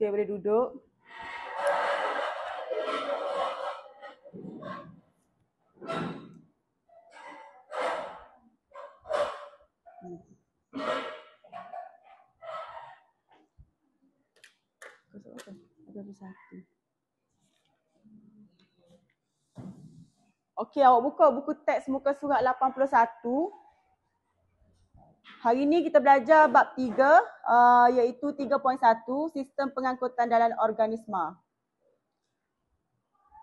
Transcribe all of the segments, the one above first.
Okay, boleh duduk. Okey, awak buka buku teks muka surat 81. Hari ini kita belajar bab 3 iaitu 3.1 sistem pengangkutan dalam organisma.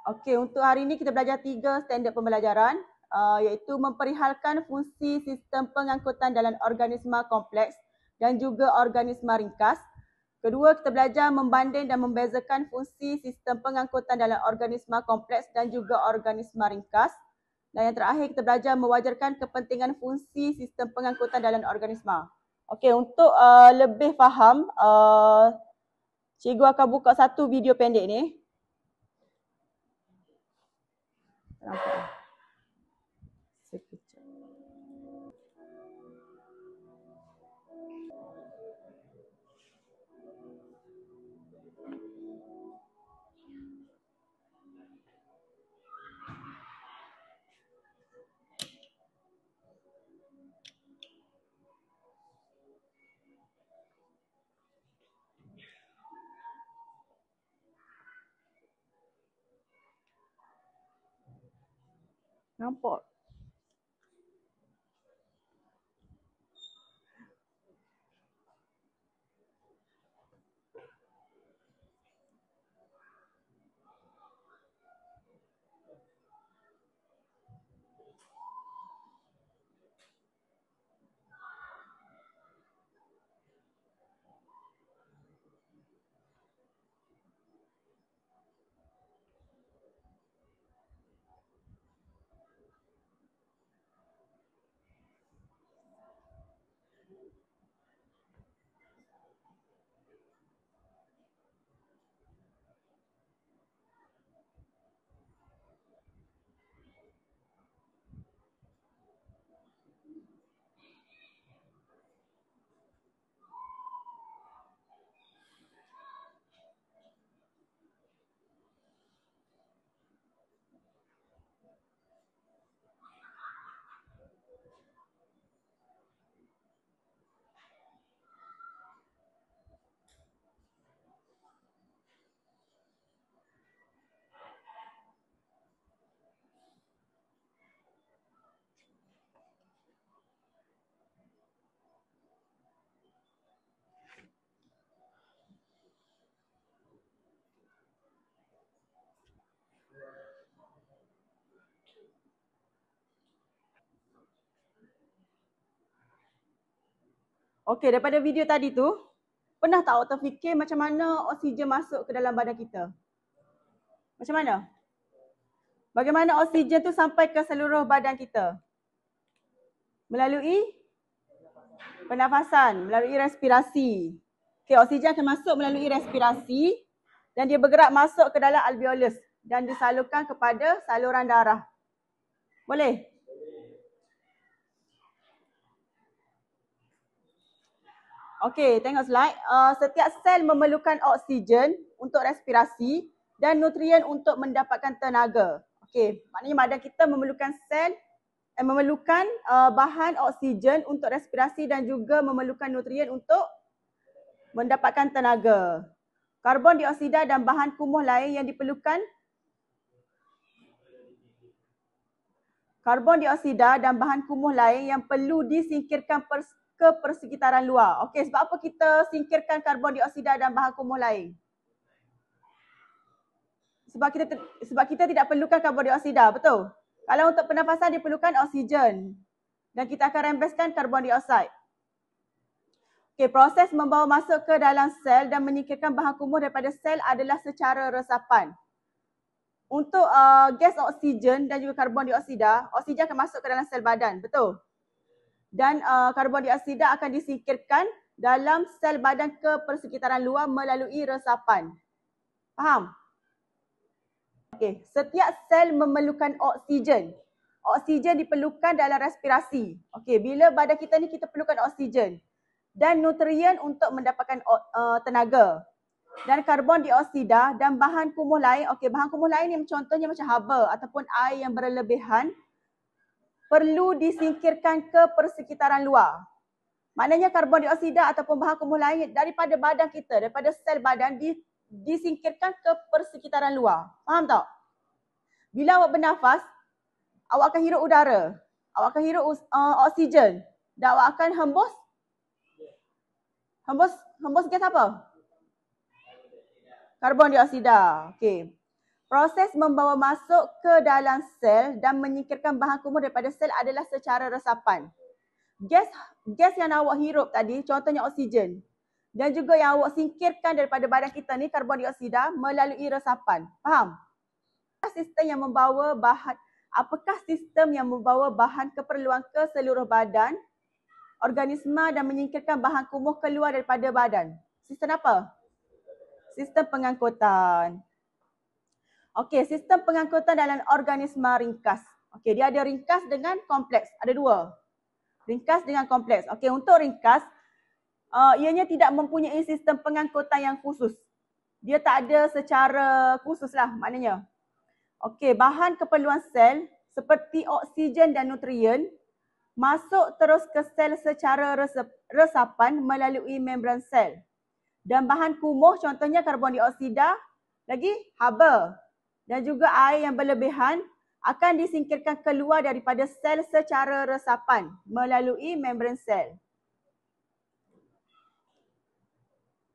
Okey, untuk hari ini kita belajar 3 standard pembelajaran iaitu memperihalkan fungsi sistem pengangkutan dalam organisma kompleks dan juga organisma ringkas. Kedua, kita belajar membanding dan membezakan fungsi sistem pengangkutan dalam organisma kompleks dan juga organisma ringkas. Dan yang terakhir, kita belajar mewajarkan kepentingan fungsi sistem pengangkutan dalam organisma. Okey, untuk lebih faham, cikgu akan buka satu video pendek ni. Nampak? Sekejap. Nampak? Okey, daripada video tadi tu, pernah tak awak terfikir macam mana oksigen masuk ke dalam badan kita? Macam mana? Bagaimana oksigen tu sampai ke seluruh badan kita? Melalui pernafasan, melalui respirasi. Okey, oksigen akan masuk melalui respirasi dan dia bergerak masuk ke dalam alveolus dan disalurkan kepada saluran darah. Boleh? Okey, tengok slide. Setiap sel memerlukan oksigen untuk respirasi dan nutrien untuk mendapatkan tenaga. Okey, maknanya badan kita memerlukan bahan oksigen untuk respirasi dan juga memerlukan nutrien untuk mendapatkan tenaga. Karbon dioksida dan bahan kumuh lain yang diperlukan yang perlu disingkirkan ke persekitaran luar. Okey, sebab apa kita singkirkan karbon dioksida dan bahan kumuh lain? Sebab kita tidak perlukan karbon dioksida, betul? Kalau untuk pernafasan diperlukan oksigen dan kita akan rembeskan karbon dioksida. Okey, proses membawa masuk ke dalam sel dan menyingkirkan bahan kumuh daripada sel adalah secara resapan. Untuk gas oksigen dan juga karbon dioksida, oksigen akan masuk ke dalam sel badan, betul? Dan karbon dioksida akan disingkirkan dalam sel badan ke persekitaran luar melalui resapan. Faham? Okey, setiap sel memerlukan oksigen. Oksigen diperlukan dalam respirasi. Okey, bila badan kita ni kita perlukan oksigen dan nutrien untuk mendapatkan tenaga. Dan karbon dioksida dan bahan kumuh lain, okey, bahan kumuh lain ni contohnya macam haba ataupun air yang berlebihan perlu disingkirkan ke persekitaran luar. Maknanya karbon dioksida ataupun bahan kumuh lain daripada badan kita, daripada sel badan disingkirkan ke persekitaran luar. Faham tak? Bila awak bernafas, awak akan hirup udara, awak akan hirup oksigen dan awak akan hembus gas apa? Karbon dioksida. Okey. Proses membawa masuk ke dalam sel dan menyingkirkan bahan kumuh daripada sel adalah secara resapan. Gas yang awak hirup tadi, contohnya oksigen, dan juga yang awak singkirkan daripada badan kita ni, karbon dioksida, melalui resapan. Faham? Apakah sistem yang membawa bahan keperluan ke seluruh badan, organisma dan menyingkirkan bahan kumuh keluar daripada badan? Sistem apa? Sistem pengangkutan. Okey, sistem pengangkutan dalam organisma ringkas. Okey, dia ada ringkas dengan kompleks. Ada dua. Ringkas dengan kompleks. Okey, untuk ringkas, ianya tidak mempunyai sistem pengangkutan yang khusus. Dia tak ada secara khusus lah maknanya. Okey, bahan keperluan sel seperti oksigen dan nutrien masuk terus ke sel secara resapan melalui membran sel. Dan bahan kumuh contohnya karbon dioksida, lagi haba dan juga air yang berlebihan akan disingkirkan keluar daripada sel secara resapan melalui membran sel.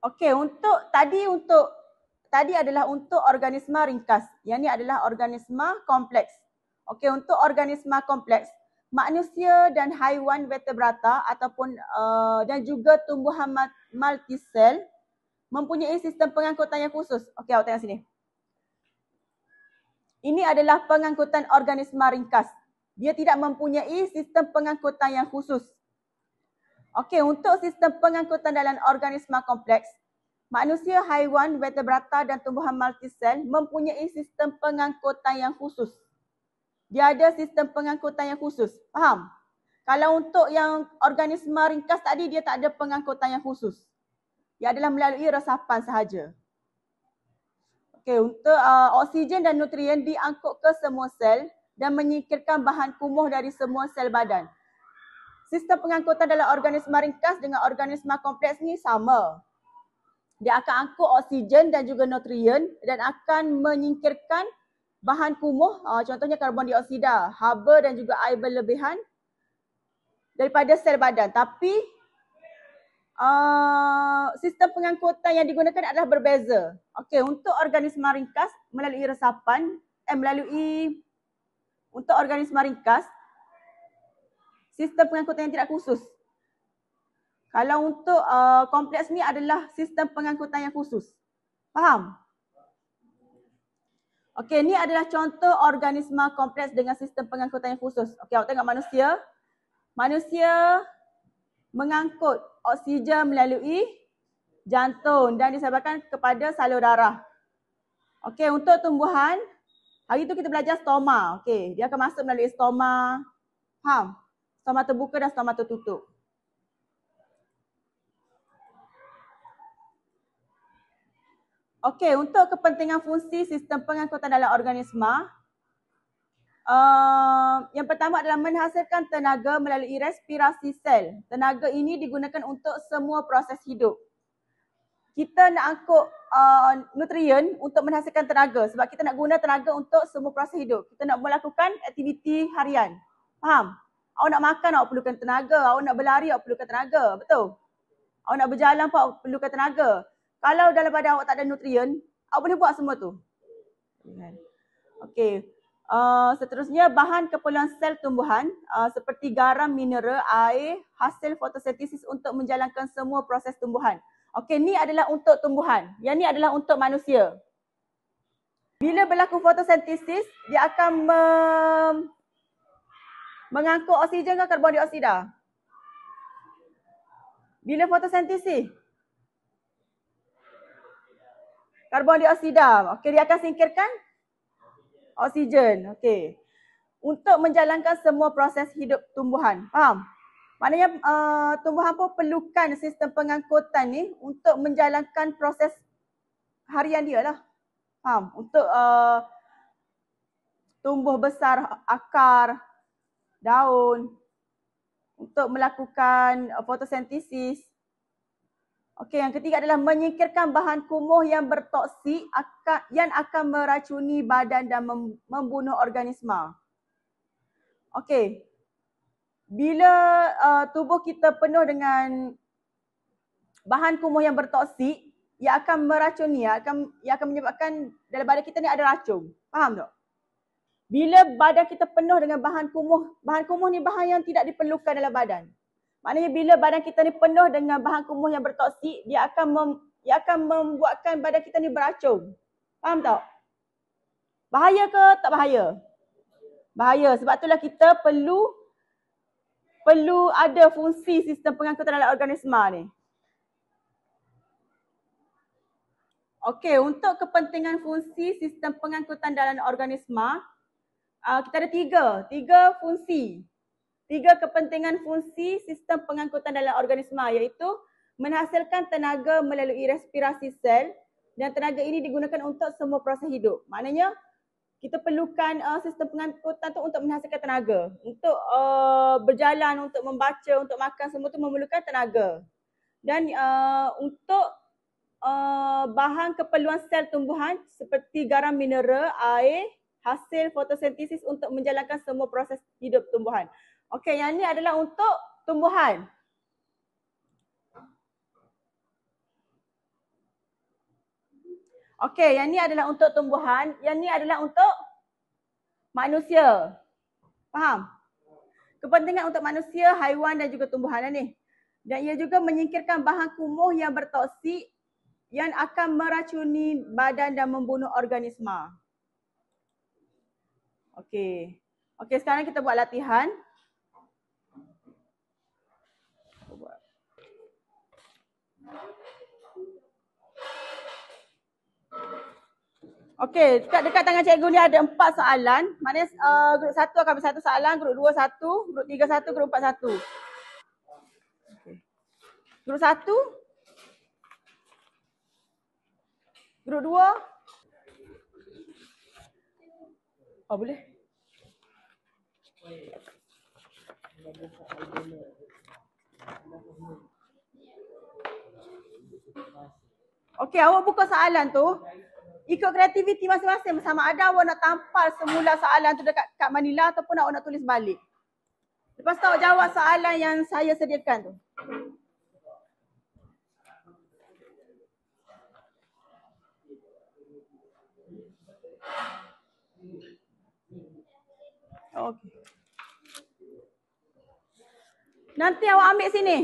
Okey, tadi adalah untuk organisma ringkas. Yang ni adalah organisma kompleks. Okey, untuk organisma kompleks, manusia dan haiwan vertebrata ataupun dan juga tumbuhan multisel mempunyai sistem pengangkutan yang khusus. Okey, awak tengok sini. Ini adalah pengangkutan organisma ringkas. Dia tidak mempunyai sistem pengangkutan yang khusus. Okey, untuk sistem pengangkutan dalam organisma kompleks, manusia, haiwan, vertebrata dan tumbuhan multisel mempunyai sistem pengangkutan yang khusus. Dia ada sistem pengangkutan yang khusus. Faham? Kalau untuk yang organisma ringkas tadi, dia tak ada pengangkutan yang khusus. Dia adalah melalui resapan sahaja. Okey, untuk oksigen dan nutrien diangkut ke semua sel dan menyingkirkan bahan kumuh dari semua sel badan. Sistem pengangkutan dalam organisma ringkas dengan organisma kompleks ni sama. Dia akan angkut oksigen dan juga nutrien dan akan menyingkirkan bahan kumuh, contohnya karbon dioksida, haba dan juga air berlebihan daripada sel badan. Tapi sistem pengangkutan yang digunakan adalah berbeza. Okey, untuk organisma ringkas melalui resapan, untuk organisma ringkas, sistem pengangkutan yang tidak khusus. Kalau untuk kompleks ni adalah sistem pengangkutan yang khusus. Faham? Okey, ni adalah contoh organisma kompleks dengan sistem pengangkutan yang khusus. Okey, awak tengok manusia. Manusia mengangkut oksigen melalui jantung dan disebabkan kepada salur darah. Okey, untuk tumbuhan, hari tu kita belajar stoma. Okey, dia akan masuk melalui stoma. Faham? Stoma terbuka dan stoma tertutup. Okey, untuk kepentingan fungsi sistem pengangkutan dalam organisma, yang pertama adalah menghasilkan tenaga melalui respirasi sel. Tenaga ini digunakan untuk semua proses hidup. Kita nak angkut nutrien untuk menghasilkan tenaga sebab kita nak guna tenaga untuk semua proses hidup. Kita nak melakukan aktiviti harian. Faham? Awak nak makan, awak perlukan tenaga. Awak nak berlari, awak perlukan tenaga. Betul? Awak nak berjalan pun awak perlukan tenaga. Kalau dalam badan awak tak ada nutrien, awak boleh buat semua tu. Okey. Seterusnya, bahan keperluan sel tumbuhan seperti garam, mineral, air, hasil fotosintesis untuk menjalankan semua proses tumbuhan. Okey, ni adalah untuk tumbuhan. Yang ni adalah untuk manusia. Bila berlaku fotosintesis, dia akan mengangkut oksigen ke karbon dioksida? Bila fotosintesis? Karbon dioksida. Okey, dia akan singkirkan oksigen. Okey. Untuk menjalankan semua proses hidup tumbuhan. Faham? Maknanya tumbuhan pun perlukan sistem pengangkutan ni untuk menjalankan proses harian dia lah. Faham? Untuk tumbuh besar akar, daun, untuk melakukan fotosintesis. Okey, yang ketiga adalah menyingkirkan bahan kumuh yang bertoksik yang akan meracuni badan dan membunuh organisma. Okey. Bila tubuh kita penuh dengan bahan kumuh yang bertoksik, ia akan meracuni, ia akan menyebabkan dalam badan kita ni ada racun. Faham tak? Bila badan kita penuh dengan bahan kumuh ni bahan yang tidak diperlukan dalam badan. Maknanya bila badan kita ni penuh dengan bahan kumuh yang bertoksik, dia akan membuatkan badan kita ni beracun. Faham tak? Bahaya ke tak bahaya? Bahaya. Sebab itulah kita perlu ada fungsi sistem pengangkutan dalam organisma ni. Okey, untuk kepentingan fungsi sistem pengangkutan dalam organisma, kita ada tiga fungsi. Tiga kepentingan fungsi sistem pengangkutan dalam organisma, iaitu menghasilkan tenaga melalui respirasi sel, dan tenaga ini digunakan untuk semua proses hidup. Maknanya kita perlukan sistem pengangkutan tu untuk menghasilkan tenaga. Untuk berjalan, untuk membaca, untuk makan, semua tu memerlukan tenaga. Dan untuk bahan keperluan sel tumbuhan seperti garam, mineral, air, hasil fotosintesis untuk menjalankan semua proses hidup tumbuhan. Okey, yang ni adalah untuk tumbuhan. Okey, yang ni adalah untuk tumbuhan, yang ni adalah untuk manusia. Faham? Kepentingan untuk manusia, haiwan dan juga tumbuhan ni. Dan ia juga menyingkirkan bahan kumuh yang bertoksik yang akan meracuni badan dan membunuh organisma. Okey. Okey, sekarang kita buat latihan. Okey, dekat tangan cikgu ni ada 4 soalan. Maknanya grup 1 akan ambil 1 soalan, grup 2 1, grup 3 1, grup 4 1. Okay. Grup 1? Grup 2? Oh, boleh. Okey, awak buka soalan tu. Ikut kreativiti masing-masing, sama ada awak nak tampal semula soalan tu dekat kad Manila ataupun awak nak tulis balik. Lepas tu awak jawab soalan yang saya sediakan tu. Okey. Nanti awak ambil sini.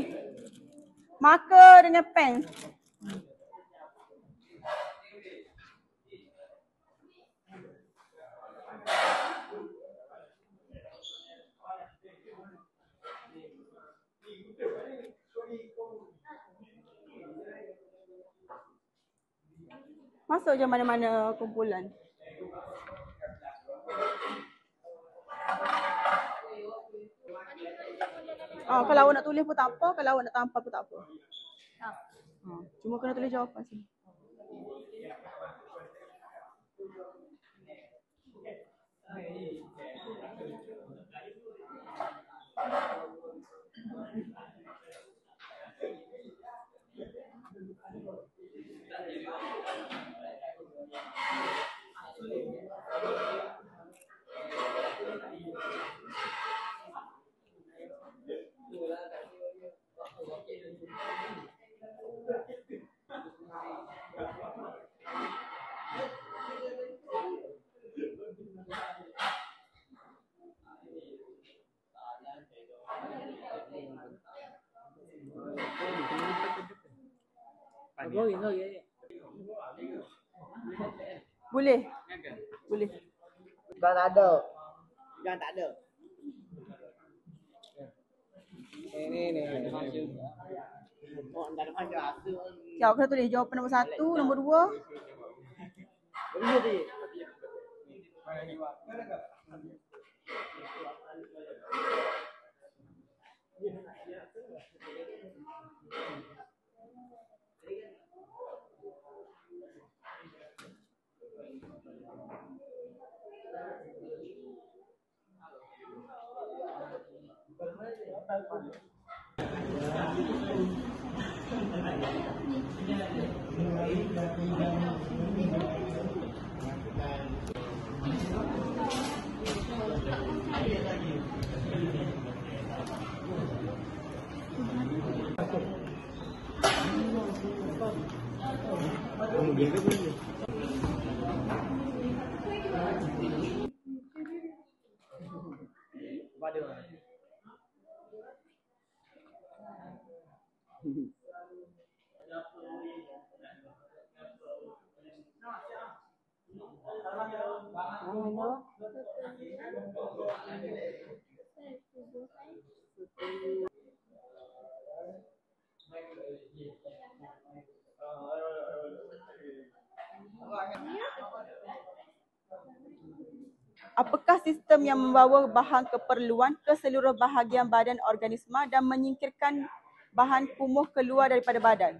Marker dengan pen. Masuk je mana-mana kumpulan. Kalau awak nak tulis pun tak apa, kalau awak nak tampal pun tak apa. Cuma kena tulis jawapan sini. Boleh. Boleh. Bukan tak ada. Bukan tak ada. Ni. Oh, tak ada macam tu. Okay, aku dah tulis jawapan nombor 1, nombor 2. Boleh tu. Apakah sistem yang membawa bahan keperluan ke seluruh bahagian badan organisma dan menyingkirkan bahan kumuh keluar daripada badan?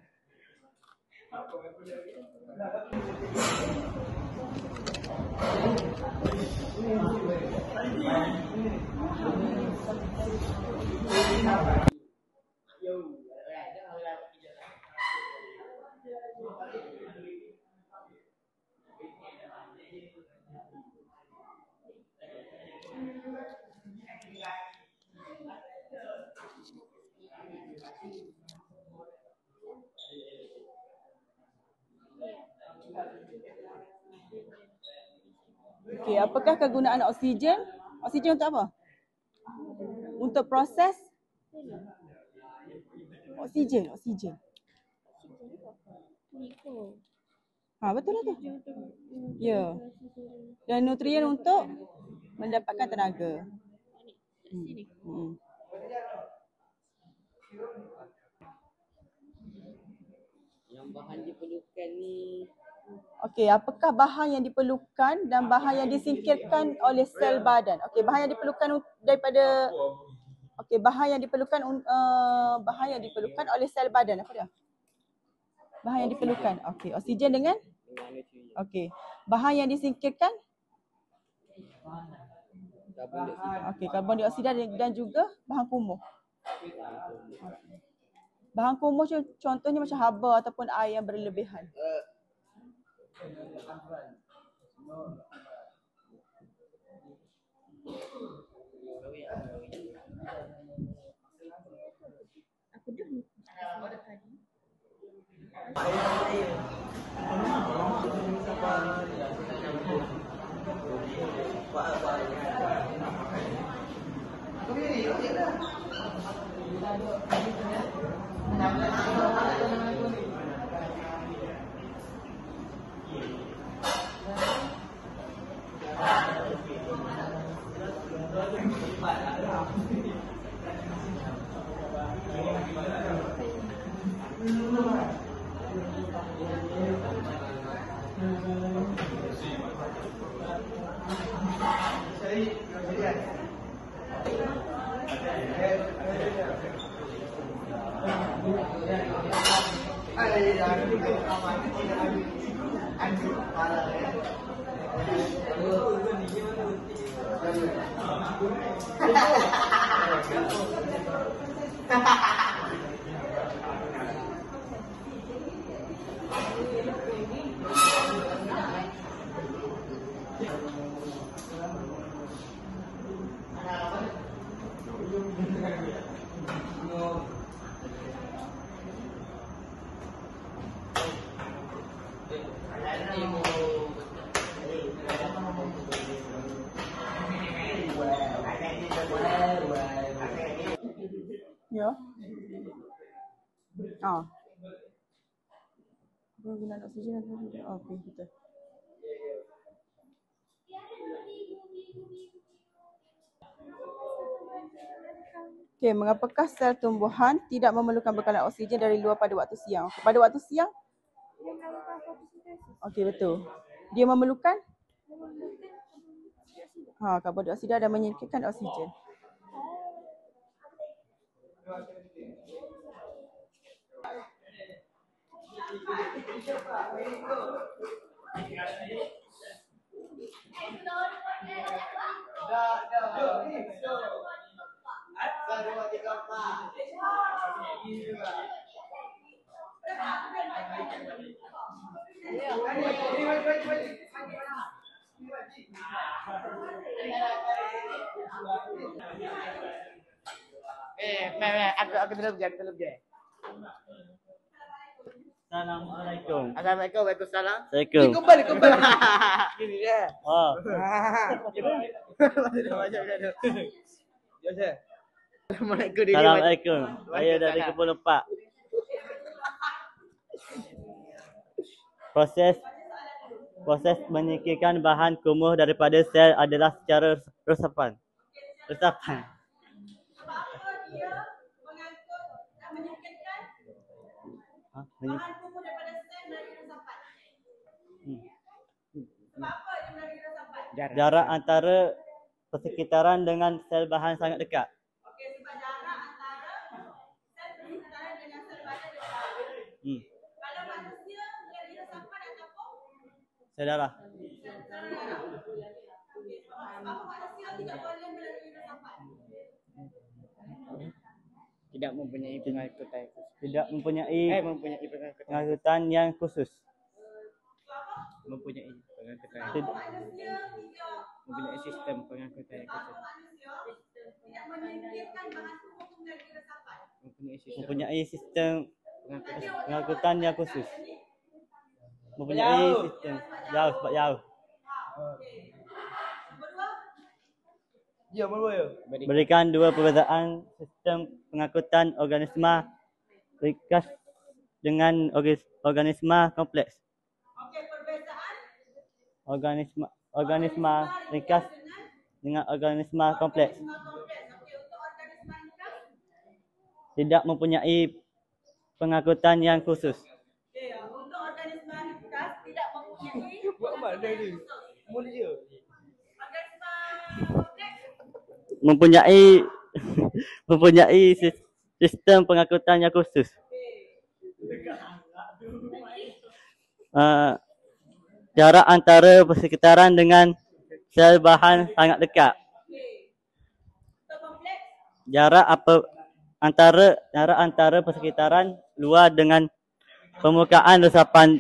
Okey, apakah kegunaan oksigen? Oksigen untuk apa? Untuk proses oksigen. Betul lah tu. Ya. Dan nutrien untuk mendapatkan tenaga. Yang bahan diperlukan ni. Okey, apakah bahan yang diperlukan dan bahan yang disingkirkan oleh sel badan? Okey, bahan yang diperlukan daripada bahan yang diperlukan oleh sel badan. Apa dia? Bahan yang diperlukan. Okey, oksigen dengan bahan yang disingkirkan? Karbon dioksida dan juga bahan kumuh. Bahan kumuh contohnya macam haba ataupun air yang berlebihan. Ya. Penggunaan oksigen dan okey, betul. Okey, mengapakah sel tumbuhan tidak memerlukan bekalan oksigen dari luar pada waktu siang? Pada waktu siang? Okey, betul. Dia memerlukan karbon dioksida dan menyingkirkan oksigen. Aku terus je. Assalamualaikum. Assalamualaikum, waalaikumsalam. Assalamualaikum. Kembali. Gini dia. Oh, Assalamualaikum diri. Assalamualaikum. Saya dari Kebun Lepak. Proses menyingkirkan bahan kumuh daripada sel adalah secara resapan. Apa dia mengangkut dan menyingkirkan bahan kumuh daripada sel melalui resapan? Sebab apa dia melalui resapan? Jarak antara persekitaran dengan sel bahan sangat dekat. Okey, sebab jarak antara sel persekitaran dengan sel badan dekat. Kalau manusia melalui resapan ataupun Sel darah. sel darah. Okey, sebab apa manusia tidak boleh melalui resapan? Tidak mempunyai pengangkutan khusus. Tidak mempunyai Mempunyai pengangkutan. pengangkutan yang khusus. Mempunyai pengangkutan. Tidak. Manusia tidak Mempunyai sistem pengangkutan yang khusus. manusia tidak menyingkirkan bahan kumuh melalui resapan. Mempunyai sistem Pengangkutan. pengangkutan yang khusus. Mempunyai sistem jauh sebab jauh. Berikan dua perbezaan sistem pengangkutan organisma ringkas dengan organisma kompleks. Okey, perbezaan Organisma ringkas dengan organisma kompleks. organisma kompleks. Okey, untuk organisma ringkas. Tidak mempunyai pengangkutan yang khusus. Okey, untuk organisma ringkas tidak mempunyai pengangkutan yang khusus. Organisma kompleks. Mempunyai sistem pengangkutan yang khusus. Jarak antara persekitaran dengan sel bahan sangat dekat. Untuk kompleks. Jarak antara persekitaran luar dengan permukaan resapan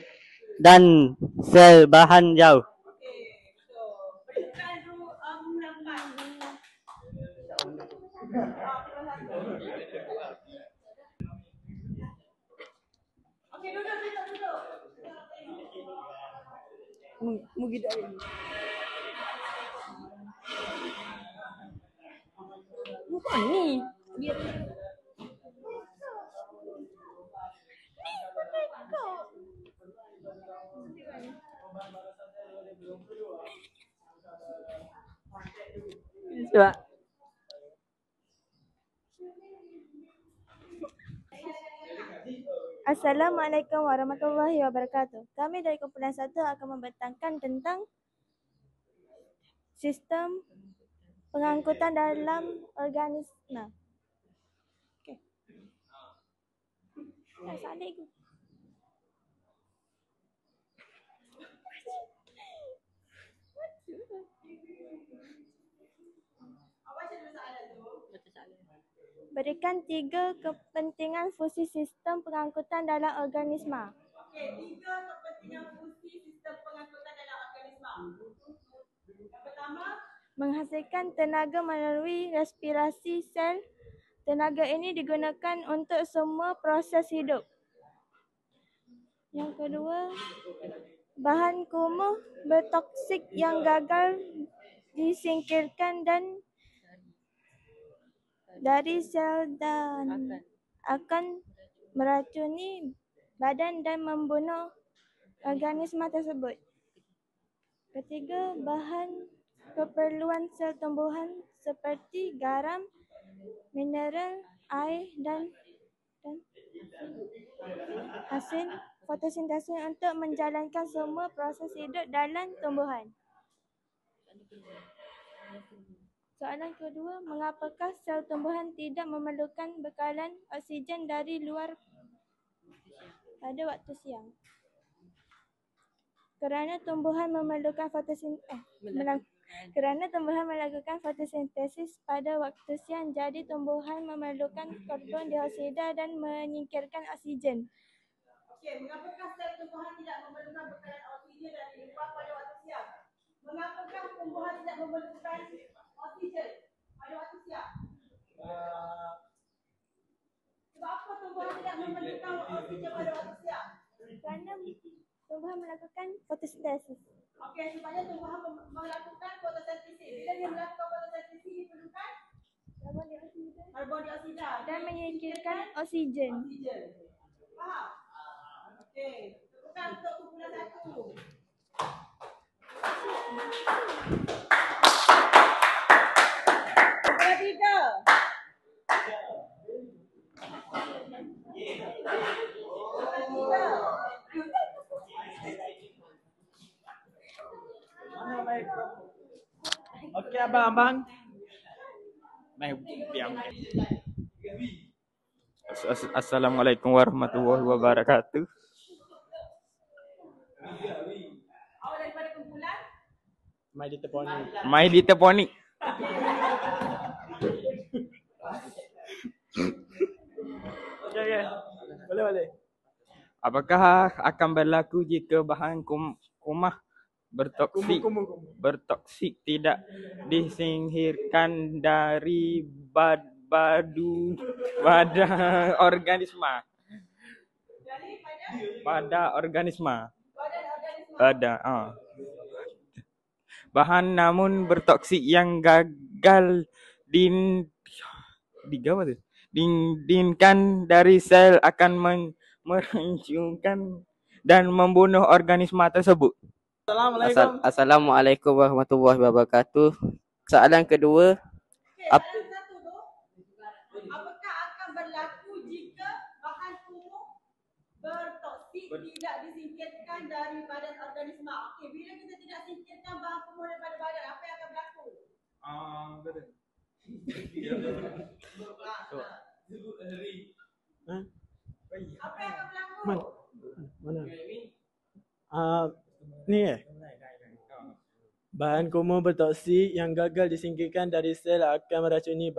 dan sel bahan jauh. Okey, so berikan ulangan. Okey, duduk. Mungkin dari ini. Bukan ni. Biar Sebab Assalamualaikum warahmatullahi wabarakatuh. Kami dari kumpulan 1 akan membentangkan tentang sistem pengangkutan dalam organisma. Okey. Salih ke? Berikan 3 kepentingan fungsi sistem pengangkutan dalam organisma. Okey, 3 kepentingan fungsi sistem pengangkutan dalam organisma. Yang pertama, Menghasilkan tenaga melalui respirasi sel. Tenaga ini digunakan untuk semua proses hidup. Yang kedua, bahan kumuh bertoksik yang gagal disingkirkan dan dari sel dan akan meracuni badan dan membunuh organisma tersebut. Ketiga, bahan keperluan sel tumbuhan seperti garam, mineral, air dan hasil fotosintesis untuk menjalankan semua proses hidup dalam tumbuhan. Soalan kedua, mengapakah sel tumbuhan tidak memerlukan bekalan oksigen dari luar pada waktu siang? Kerana tumbuhan melakukan fotosintesis pada waktu siang, jadi tumbuhan memerlukan karbon dioksida dan menyingkirkan oksigen. Okey, mengapakah sel tumbuhan tidak memerlukan bekalan oksigen dari luar pada waktu siang? Mengapakah tumbuhan tidak memerlukan oksigen pada waktu siang? Sebab apa tumbuhan tidak memerlukan oksigen pada waktu siang? Kerana tumbuhan melakukan fotosintesis. Okey, sebabnya tumbuhan melakukan fotosintesis. Bila dia melakukan fotosintesis, diperlukan karbon dioksida Dan menyingkirkan oksigen. Faham? Okey, tepukan untuk kumpulan 1. Kumpulan 3. Okey abang. Diam. Assalamualaikum warahmatullahi wabarakatuh. Awal daripada kumpulan My Little Pony. Okay. Boleh. Apakah akan berlaku jika bahan kumah bertoksik tidak disingkirkan dari organisma? Pada organisma. Bahan namun bertoksik yang gagal dindingkan dari sel akan merancungkan dan membunuh organisma tersebut. Assalamualaikum warahmatullahi wabarakatuh. Soalan kedua. Soalan satu tu, apakah akan berlaku jika bahan kumuh bertoksik tidak disingkirkan dari badan organisma? Okey, bila kita tidak singkirkan bahan kumuh daripada badan, apa yang akan berlaku? Apa yang akan berlaku? Mana? Bahan kumuh bertoksik yang gagal disingkirkan dari sel akan meracuni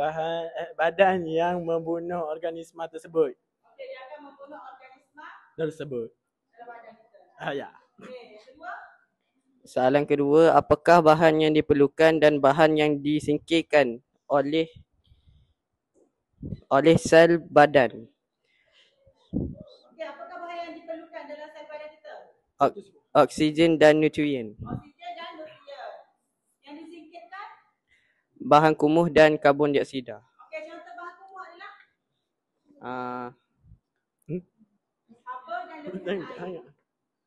badan yang membunuh organisma tersebut. Okey, dia akan membunuh organisma Tersebut. dalam badan kita. Ya. Okey, yang kedua. Soalan kedua, apakah bahan yang diperlukan dan bahan yang disingkirkan oleh sel badan? Okey, apakah bahan yang diperlukan dalam sel badan kita? Oksigen dan nutrien. Oksigen dan nutrien. Yang disingkirkan? Bahan kumuh dan karbon dioksida. Okey, contoh bahan kumuh adalah haba dan lebihan air.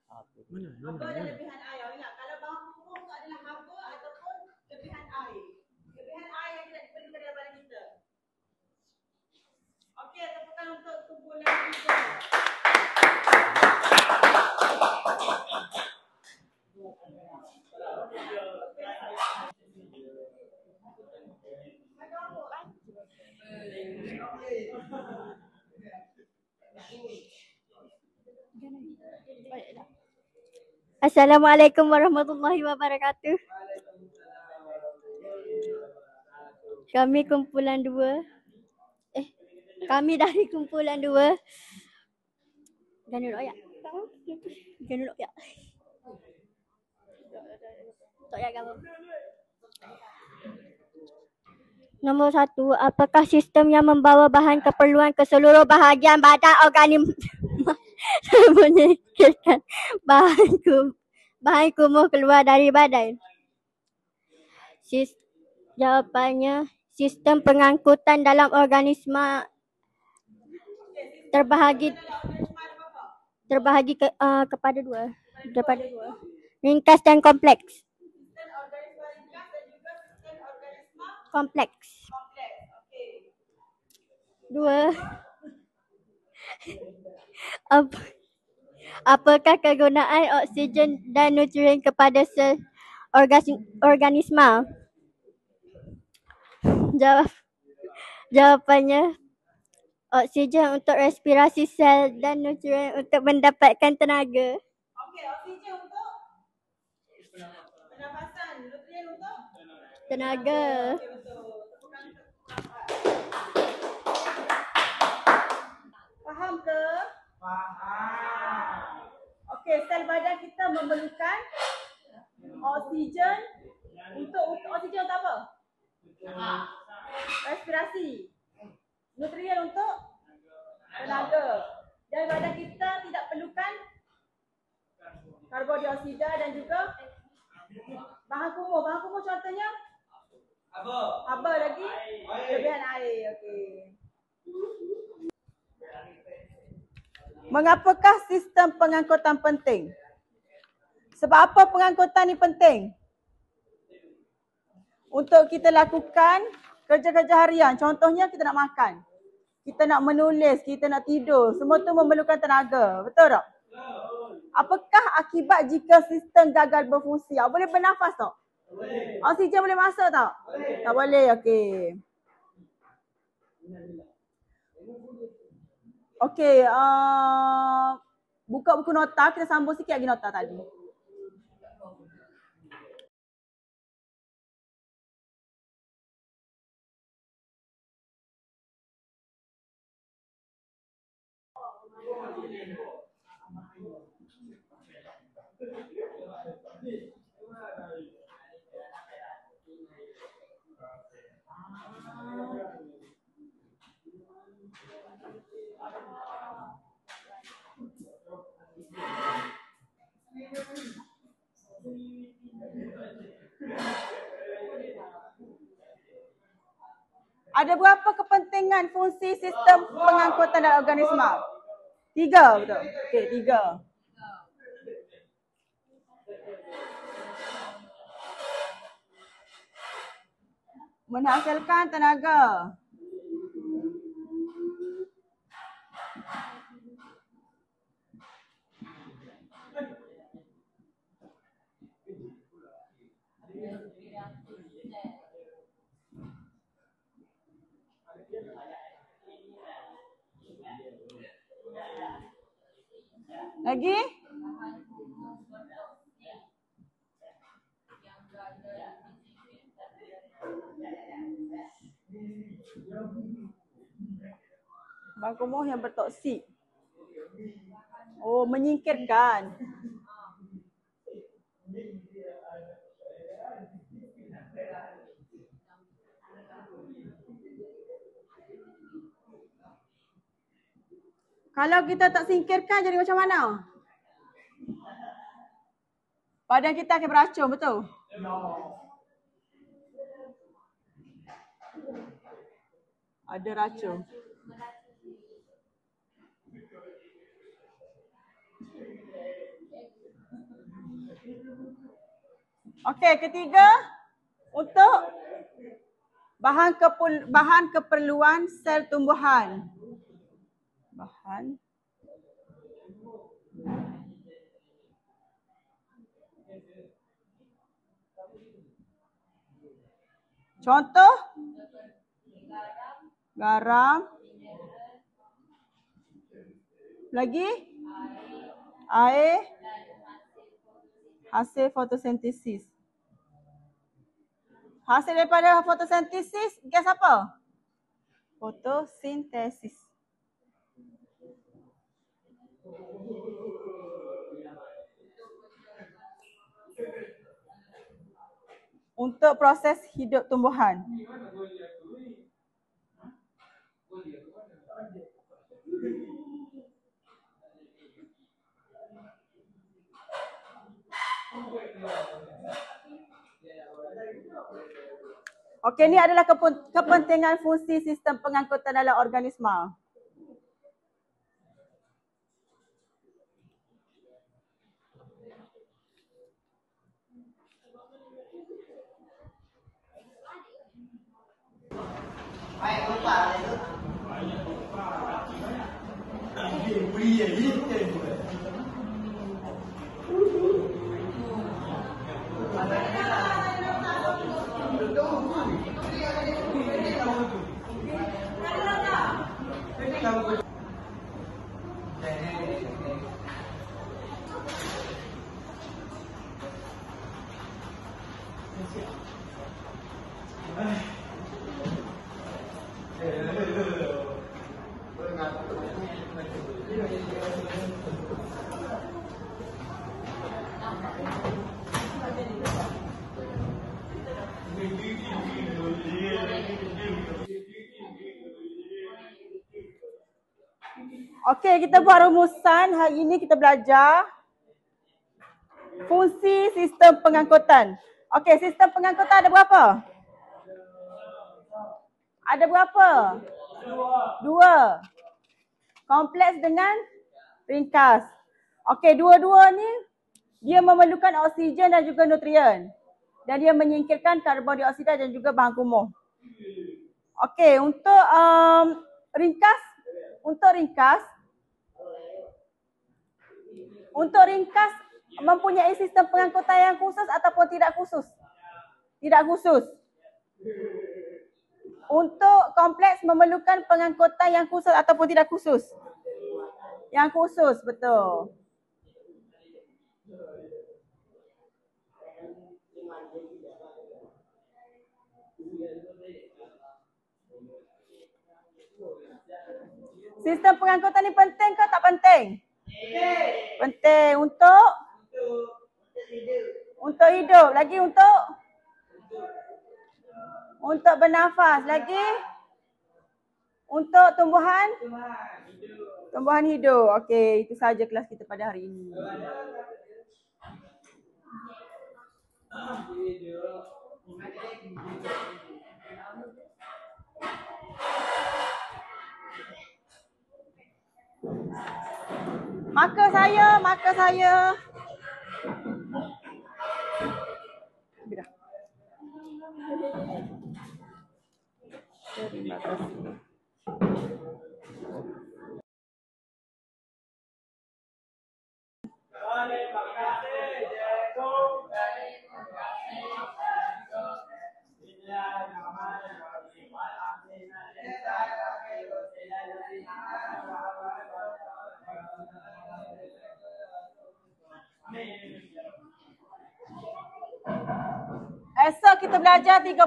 Haba dan lebihan air. Ingat, kalau bahan kumuh itu adalah haba ataupun lebihan air. Lebihan air yang tidak diperlukan dalam badan kita. Okey, tepukan untuk kumpulan 3. Assalamualaikum warahmatullahi wabarakatuh. Kami kumpulan 2. Kami dari kumpulan 2. Ganul oyak. Ganul oyak. Tak ya gambar. Nombor 1, apakah sistem yang membawa bahan keperluan ke seluruh bahagian badan organisma menyingkirkan bahan kumuh keluar dari badan? Jawapannya, sistem pengangkutan dalam organisma terbahagi kepada 2. Dapat ringkas dan kompleks. Sistem organisma ringkas dan juga sistem organisma Kompleks. kompleks. Okey. 2. Apakah kegunaan oksigen dan nutrien kepada sel organisma? Jawapannya, oksigen untuk respirasi sel dan nutrien untuk mendapatkan tenaga. Okey, oksigen untuk pernafasan, nutrien untuk Tenaga. okey, betul. Faham ke? Faham. Okey, sel badan kita memerlukan oksigen untuk oksigen untuk apa? Respirasi. Nutrien untuk tenaga. Dan badan kita tidak perlukan karbodioksida dan juga bahan kumuh. Bahan kumuh contohnya? Haba lagi? Kelebihan air. Okey. Mengapakah sistem pengangkutan penting? Sebab apa pengangkutan ni penting? Untuk kita lakukan kerja-kerja harian. Contohnya kita nak makan. Kita nak menulis, kita nak tidur. Semua tu memerlukan tenaga. Betul tak? Apakah akibat jika sistem gagal berfungsi? Boleh bernafas tak? Oksigen boleh masuk tak? Tak boleh, okey. Okey, buka buku nota, kita sambung sikit lagi nota tadi. Ada berapa kepentingan fungsi sistem pengangkutan dalam organisma? 3, betul. Okey, 3. Menghasilkan tenaga. Lagi? Bahan kumuh yang bertoksik. Oh, menyingkirkan. Kalau kita tak singkirkan jadi macam mana? Badan kita akan beracun, betul? Ada racun. Okey, ketiga, untuk bahan keperluan sel tumbuhan. Bahan contoh garam, lagi air, hasil fotosintesis. Hasil daripada fotosintesis gas apa? Fotosintesis. Untuk proses hidup tumbuhan. Okey, ini adalah kepentingan fungsi sistem pengangkutan dalam organisma. Okey, kita buat rumusan. Hari ini kita belajar fungsi sistem pengangkutan. Okey, sistem pengangkutan ada berapa? Ada berapa? Dua. Kompleks dengan ringkas. Okey, dua-dua ni dia memerlukan oksigen dan juga nutrien. Dan dia menyingkirkan karbon dioksida dan juga bahan kumuh. Okey, untuk ringkas mempunyai sistem pengangkutan yang khusus ataupun tidak khusus? Tidak khusus. Untuk kompleks memerlukan pengangkutan yang khusus ataupun tidak khusus? Yang khusus, betul. Sistem pengangkutan ni penting ke tak penting? Penting untuk hidup. Lagi untuk bernafas. Lagi untuk tumbuhan hidup. Okey, itu sahaja kelas kita pada hari ini. Marker saya. Terima kasih. Esok kita belajar 3.2.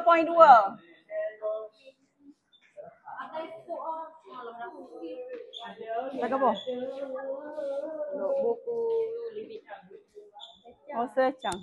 Tak apa? Buku. Oh, secang.